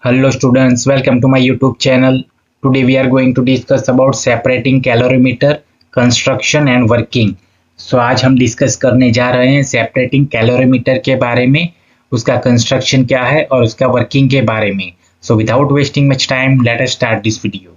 Hello students, welcome to my YouTube channel. Today we are going to discuss about separating calorimeter, construction and working. So आज हम discuss करने जा रहे हैं separating calorimeter के बारे में, उसका कंस्ट्रक्शन क्या है और उसका वर्किंग के बारे में. So without wasting much time, let us start this video.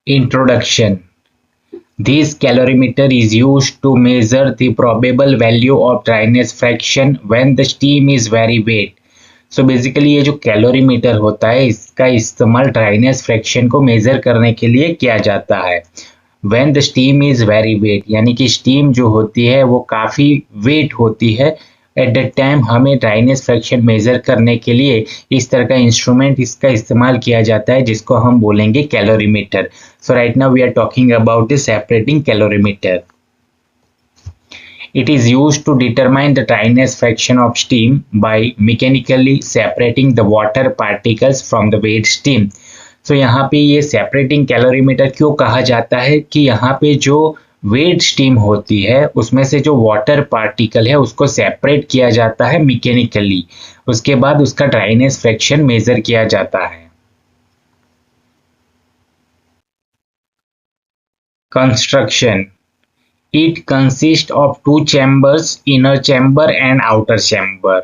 Introduction. This calorimeter is used to measure the probable value of dryness fraction when the steam is very wet. So basically ये जो calorimeter होता है इसका इस्तेमाल dryness fraction को major करने के लिए किया जाता है when the steam is very wet, यानी कि स्टीम जो होती है वो काफ़ी वेट होती है. एट द टाइम हमें ड्राइनेस फ्रैक्शन मेजर करने के लिए इस तरह का इंस्ट्रूमेंट इसका इस्तेमाल किया जाता है जिसको हम बोलेंगे calorimeter. So right now we are talking about the separating calorimeter. It is used to determine the dryness fraction of steam by mechanically separating the water particles from the wet steam. So यहाँ पे ये separating calorimeter क्यों कहा जाता है कि यहाँ पे जो वेट स्टीम होती है उसमें से जो वाटर पार्टिकल है उसको सेपरेट किया जाता है मैकेनिकली. उसके बाद उसका ड्राइनेस फ्रैक्शन मेजर किया जाता है. Construction. It consists of two chambers, inner chamber and outer chamber.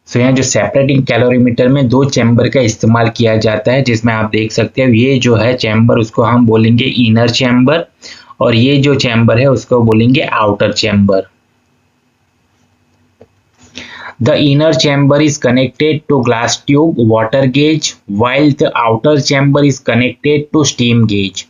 So यहाँ जो सेपरेटिंग कैलोरीमीटर में दो चैम्बर का इस्तेमाल किया जाता है जिसमें आप देख सकते हैं ये जो है चैम्बर उसको हम बोलेंगे इनर चैम्बर और ये जो चैम्बर है उसको बोलेंगे outer chamber. The inner chamber is connected to glass tube water gauge while the outer chamber is connected to steam gauge.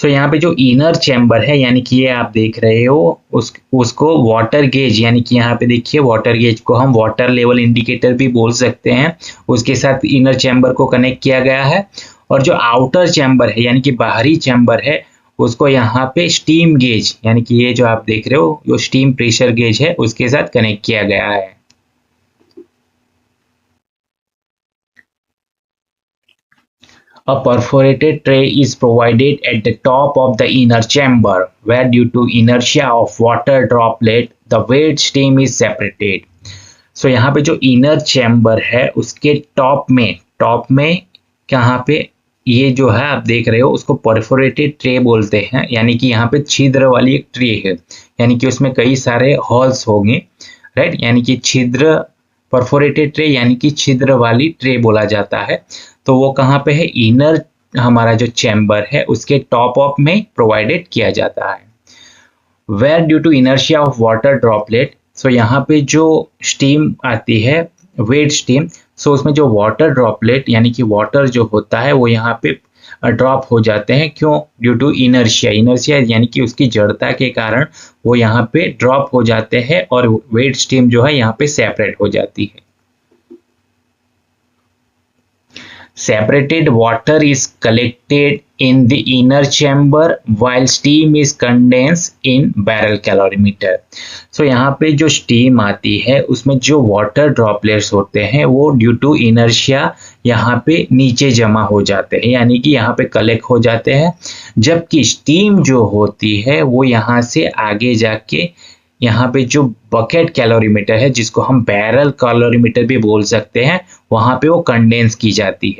सो यहाँ पे जो इनर चैम्बर है यानी कि ये आप देख रहे हो उसको वाटर गेज, यानी कि यहाँ पे देखिए वाटर गेज को हम वाटर लेवल इंडिकेटर भी बोल सकते हैं, उसके साथ इनर चैम्बर को कनेक्ट किया गया है. और जो आउटर चैम्बर है यानी कि बाहरी चैम्बर है उसको यहाँ पे स्टीम गेज, यानी कि ये जो आप देख रहे हो जो स्टीम प्रेशर गेज है उसके साथ कनेक्ट किया गया है. A perforated tray is provided at the top of the inner chamber, where due to inertia of water droplet, the wet steam is separated. So यहाँ पे जो inner chamber है उसके टॉप में यहाँ पे ये जो है आप देख रहे हो उसको परफोरेटेड ट्रे बोलते हैं, यानी कि यहाँ पे छिद्र वाली एक ट्रे है, यानी कि उसमें कई सारे हॉल्स होंगे, राइट. यानी कि छिद्र परफोरेटेड ट्रे यानी कि छिद्र वाली ट्रे बोला जाता है. तो वो कहाँ पे है, इनर हमारा जो चैम्बर है उसके टॉप ऑफ में प्रोवाइडेड किया जाता है. Where due to inertia of water droplet, so यहाँ पे जो स्टीम आती है वेट स्टीम, सो उसमें जो वाटर ड्रॉपलेट यानी कि वाटर जो होता है वो यहाँ पे ड्रॉप हो जाते हैं. क्यों? ड्यू टू इनर्शिया यानी कि उसकी जड़ता के कारण वो यहाँ पे ड्रॉप हो जाते हैं और वेट स्टीम जो है यहाँ पे सेपरेट हो जाती है. Separated water is collected in the inner chamber while steam is condensed in barrel calorimeter. So यहाँ पे जो steam आती है उसमें जो water droplets होते हैं वो due to inertia यहाँ पे नीचे जमा हो जाते हैं, यानी कि यहाँ पे कलेक्ट हो जाते हैं, जबकि steam जो होती है वो यहाँ से आगे जाके यहाँ पे जो बकेट कैलोरीमीटर है जिसको हम बैरल कैलोरीमीटर भी बोल सकते हैं वहां पे वो कंडेंस की जाती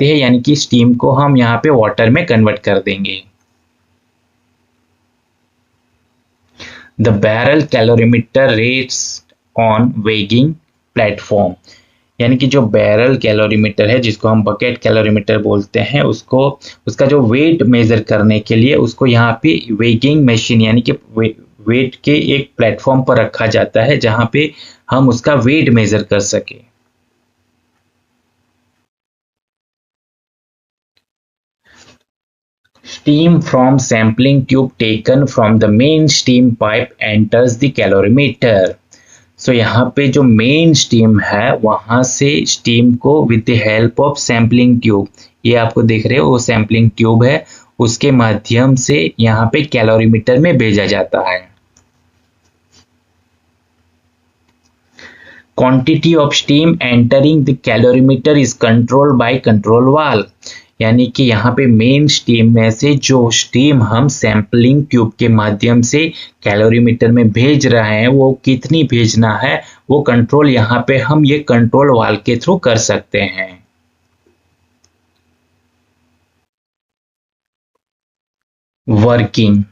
है, यानी कि स्टीम को हम यहाँ पे वाटर में कन्वर्ट कर देंगे. The barrel calorimeter rest on weighing platform, यानी कि जो बैरल कैलोरीमीटर है जिसको हम बकेट कैलोरीमीटर बोलते हैं उसको उसका जो वेट मेजर करने के लिए उसको यहाँ पे वेगिंग मशीन यानी कि वेट के एक प्लेटफॉर्म पर रखा जाता है जहाँ पे हम उसका वेट मेजर कर सके. Steam from sampling tube taken from the main steam pipe enters the calorimeter. सो यहाँ पे जो मेन स्टीम है वहां से स्टीम को with the help of sampling tube, ये आपको देख रहे हो वो सैम्पलिंग ट्यूब है, उसके माध्यम से यहाँ पे कैलोरीमीटर में भेजा जाता है. Quantity of steam entering the calorimeter is controlled by control valve, यानी कि यहाँ पे मेन स्टीम में से जो स्टीम हम सैंपलिंग ट्यूब के माध्यम से कैलोरीमीटर में भेज रहे हैं वो कितनी भेजना है वो कंट्रोल यहाँ पे हम ये कंट्रोल वाल्व के थ्रू कर सकते हैं। Working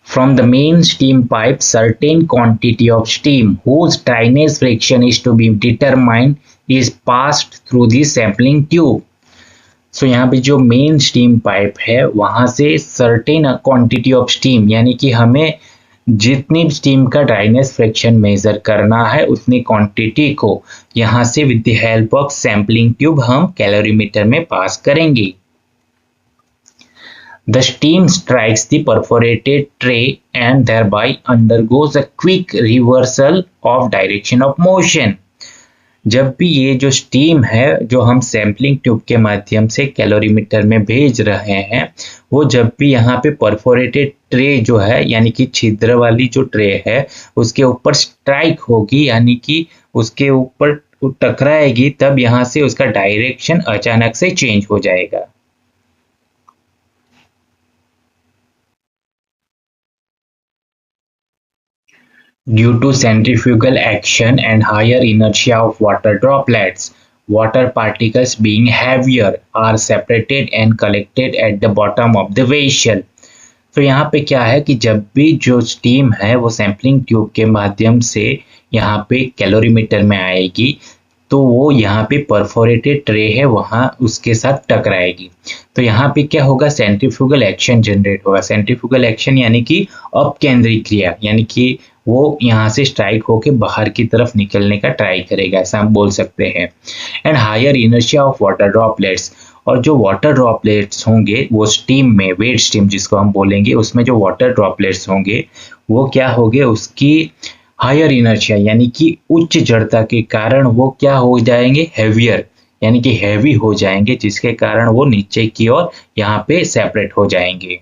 from the main steam pipe, certain quantity of steam whose dryness fraction is to be determined is passed through the sampling tube. So यहाँ पे जो मेन स्टीम पाइप है वहां से सर्टेन क्वांटिटी ऑफ स्टीम यानी कि हमें जितनी स्टीम का ड्राइनेस फ्रैक्शन मेजर करना है उतनी क्वांटिटी को यहाँ से with the help of sampling tube हम कैलोरीमीटर में पास करेंगे। The steam strikes the perforated tray and thereby undergoes a quick reversal of direction of motion. जब भी ये जो स्टीम है जो हम सैम्पलिंग ट्यूब के माध्यम से कैलोरीमीटर में भेज रहे हैं वो जब भी यहाँ पे परफोरेटेड ट्रे जो है यानी कि छिद्र वाली जो ट्रे है उसके ऊपर स्ट्राइक होगी यानी कि उसके ऊपर टकराएगी तब यहाँ से उसका डायरेक्शन अचानक से चेंज हो जाएगा। Due to centrifugal action and higher inertia of water droplets, water particles being heavier are separated and collected at the bottom of the vessel. तो यहाँ पे क्या है कि जब भी जो स्टीम है वो सैम्पलिंग ट्यूब के माध्यम से यहाँ पे कैलोरीमीटर में आएगी तो वो यहाँ पे परफोरेटेड ट्रे है वहाँ उसके साथ टकराएगी। तो यहाँ पे क्या होगा सेंट्रीफ्यूगल एक्शन जनरेट होगा। सेंट्रीफ्यूगल एक्शन यानी कि अपकेंद्री क्रिया यानी कि वो यहाँ से स्ट्राइक होके बाहर की तरफ निकलने का ट्राई करेगा ऐसा हम बोल सकते हैं। And higher inertia of water droplets और जो वाटर ड्रॉपलेट्स होंगे वो स्टीम में वेट स्टीम जिसको हम बोलेंगे उसमें जो वाटर ड्रॉपलेट्स होंगे वो क्या होंगे उसकी हायर इनर्शिया यानी कि उच्च जड़ता के कारण वो क्या हो जाएंगे हेवियर यानी कि हैवी हो जाएंगे जिसके कारण वो नीचे की ओर यहाँ पे सेपरेट हो जाएंगे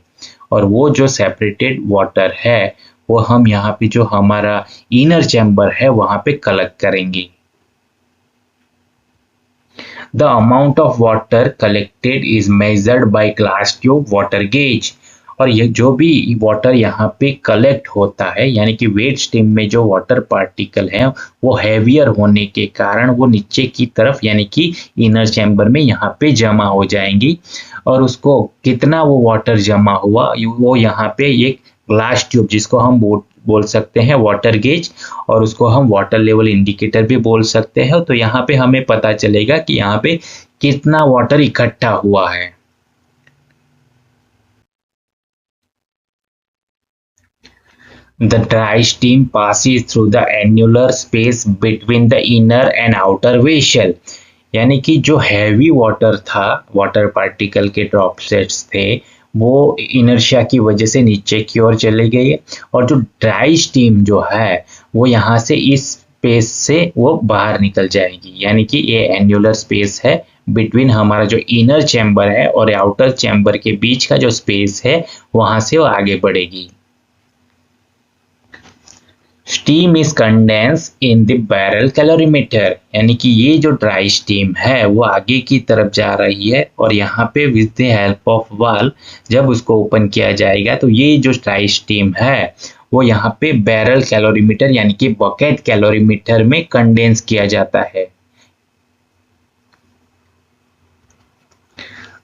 और वो जो सेपरेटेड वाटर है वो हम यहाँ पे जो हमारा इनर चैम्बर है वहां पे कलेक्ट करेंगे। The amount of water collected is measured by glass tube water gauge और ये जो भी वाटर यहाँ पे कलेक्ट होता है यानी कि वेट स्टीम में जो वाटर पार्टिकल है वो हैवियर होने के कारण वो नीचे की तरफ यानी कि इनर चैम्बर में यहाँ पे जमा हो जाएंगी और उसको कितना वो वाटर जमा हुआ वो यहाँ पे एक ग्लास ट्यूब जिसको हम बोल सकते हैं वाटर गेज और उसको हम वाटर लेवल इंडिकेटर भी बोल सकते हैं। तो यहाँ पे हमें पता चलेगा कि यहाँ पे कितना वाटर इकट्ठा हुआ है। The dry steam passes through the annular space between the inner and outer vessel यानी कि जो हैवी वाटर था वाटर पार्टिकल के ड्रॉपलेट्स थे वो इनर्शिया की वजह से नीचे की ओर चले गए और जो ड्राई स्टीम जो है वो यहाँ से इस स्पेस से वो बाहर निकल जाएगी यानी कि ये एन्युलर स्पेस है बिटवीन हमारा जो इनर चैम्बर है और आउटर चैम्बर के बीच का जो स्पेस है वहां से वो आगे बढ़ेगी। Steam is condense in the barrel calorimeter यानी कि ये जो ड्राई स्टीम है वो आगे की तरफ जा रही है और यहाँ पे with the help of valve जब उसको ओपन किया जाएगा तो ये जो ड्राई स्टीम है वो यहाँ पे बैरल कैलोरीमीटर यानी कि बकेट कैलोरीमीटर में कंडेंस किया जाता है।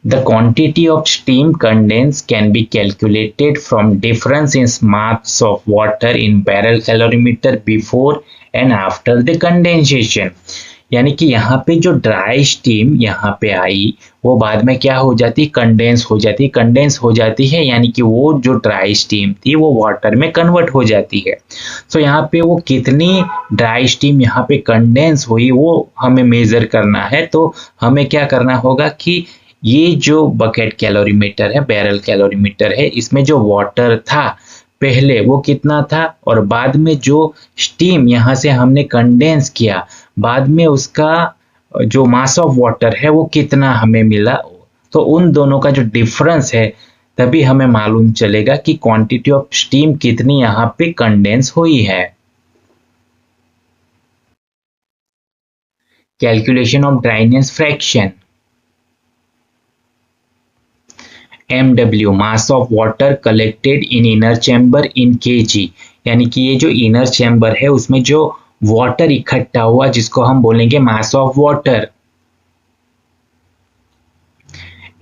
The quantity of steam condensed can be calculated from difference in mass of water in barrel calorimeter before and after the condensation यानी कि यहाँ पे जो ड्राई स्टीम यहाँ पे आई वो बाद में क्या हो जाती कंडेंस हो जाती है यानी कि वो जो ड्राई स्टीम थी वो वाटर में कन्वर्ट हो जाती है। तो यहाँ पे वो कितनी ड्राई स्टीम यहाँ पे कंडेंस हुई वो हमें मेजर करना है। तो हमें क्या करना होगा कि ये जो बकेट कैलोरीमीटर है बैरल कैलोरीमीटर है इसमें जो वाटर था पहले वो कितना था और बाद में जो स्टीम यहाँ से हमने कंडेंस किया बाद में उसका जो मास ऑफ वाटर है वो कितना हमें मिला। तो उन दोनों का जो डिफरेंस है तभी हमें मालूम चलेगा कि क्वांटिटी ऑफ स्टीम कितनी यहाँ पे कंडेंस हुई है। Calculation of dryness fraction. MW mass of water collected in inner chamber in kg, यानी कि ये जो इनर चैम्बर है उसमें जो वाटर इकट्ठा हुआ जिसको हम बोलेंगे मास of water.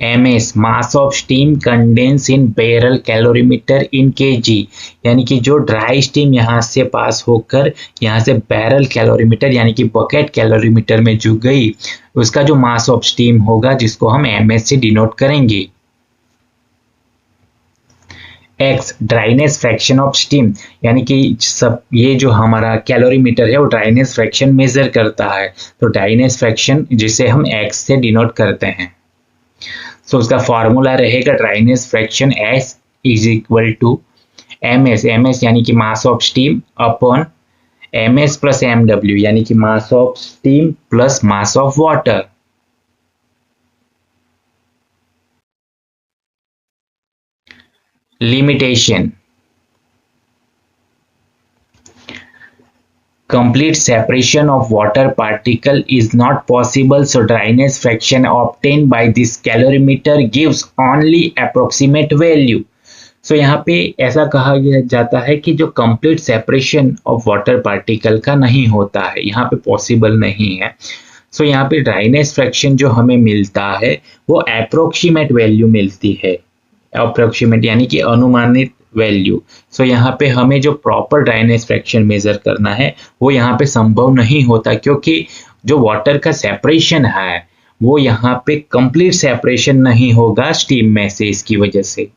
MS mass of steam condense in barrel calorimeter in kg, यानी कि जो ड्राई स्टीम यहाँ से पास होकर यहाँ से बैरल कैलोरीमीटर यानी कि बकेट कैलोरीमीटर में जो गई उसका जो मास ऑफ स्टीम होगा जिसको हम MS से डिनोट करेंगे। X dryness fraction of steam, यानी कि सब ये जो हमारा कैलोरीमीटर है वो ड्राइनेस फ्रैक्शन मेजर करता है, तो ड्राइनेस फ्रैक्शन जिसे हम X से डिनोट करते हैं। सो उसका फॉर्मूला रहेगा dryness fraction S is equal to MS यानी कि mass of steam upon MS plus MW यानी कि mass of steam plus mass of water. Limitation. Complete separation of water particle is not possible, so dryness fraction obtained by this calorimeter gives only approximate value. So यहाँ पे ऐसा कहा जाता है कि जो complete separation of water particle का नहीं होता है, यहाँ पे possible नहीं है। So यहाँ पे dryness fraction जो हमें मिलता है वो approximate value मिलती है, अप्रोक्सीमेट यानी कि अनुमानित वैल्यू। सो यहाँ पे हमें जो प्रॉपर ड्राइनेस फ्रैक्शन मेजर करना है वो यहाँ पे संभव नहीं होता, क्योंकि जो वाटर का सेपरेशन है वो यहाँ पे कंप्लीट सेपरेशन नहीं होगा स्टीम में से, इसकी वजह से।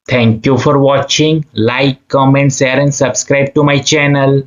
Thank you for watching. Like, comment, share and subscribe to my channel.